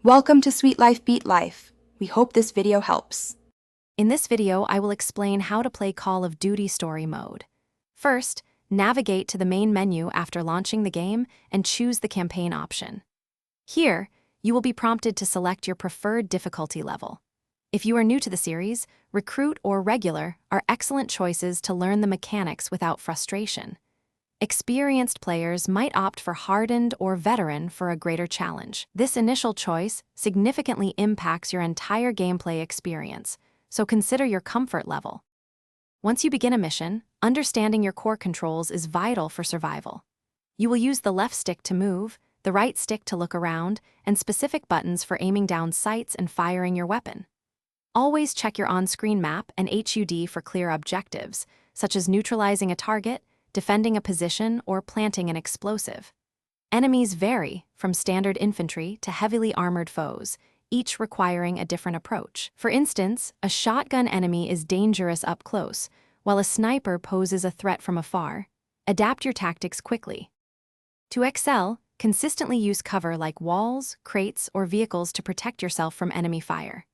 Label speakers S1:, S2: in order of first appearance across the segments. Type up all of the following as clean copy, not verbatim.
S1: Welcome to Sweet Life Beat Life. We hope this video helps.
S2: In this video, I will explain how to play Call of Duty Story Mode. First, navigate to the main menu after launching the game and choose the campaign option. Here, you will be prompted to select your preferred difficulty level. If you are new to the series, Recruit or Regular are excellent choices to learn the mechanics without frustration. Experienced players might opt for Hardened or Veteran for a greater challenge. This initial choice significantly impacts your entire gameplay experience, so consider your comfort level. Once you begin a mission, understanding your core controls is vital for survival. You will use the left stick to move, the right stick to look around, and specific buttons for aiming down sights and firing your weapon. Always check your on-screen map and HUD for clear objectives, such as neutralizing a target, defending a position, or planting an explosive. Enemies vary from standard infantry to heavily armored foes, each requiring a different approach. For instance, a shotgun enemy is dangerous up close, while a sniper poses a threat from afar. Adapt your tactics quickly. To excel, consistently use cover like walls, crates, or vehicles to protect yourself from enemy fire.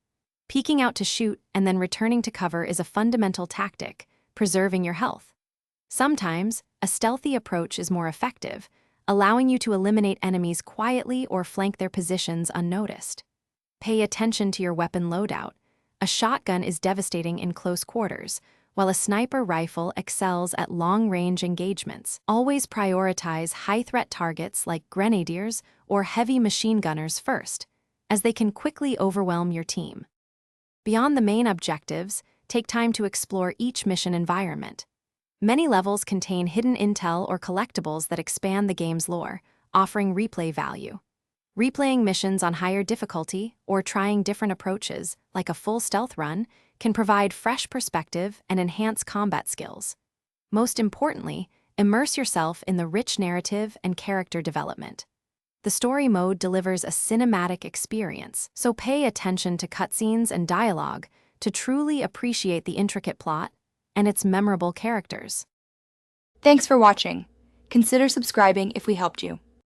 S2: Peeking out to shoot and then returning to cover is a fundamental tactic, preserving your health. Sometimes, a stealthy approach is more effective, allowing you to eliminate enemies quietly or flank their positions unnoticed. Pay attention to your weapon loadout. A shotgun is devastating in close quarters, while a sniper rifle excels at long-range engagements. Always prioritize high-threat targets like grenadiers or heavy machine gunners first, as they can quickly overwhelm your team. Beyond the main objectives, take time to explore each mission environment. Many levels contain hidden intel or collectibles that expand the game's lore, offering replay value. Replaying missions on higher difficulty or trying different approaches, like a full stealth run, can provide fresh perspective and enhance combat skills. Most importantly, immerse yourself in the rich narrative and character development. The story mode delivers a cinematic experience, so pay attention to cutscenes and dialogue to truly appreciate the intricate plot and its memorable characters.
S1: Thanks for watching. Consider subscribing if we helped you.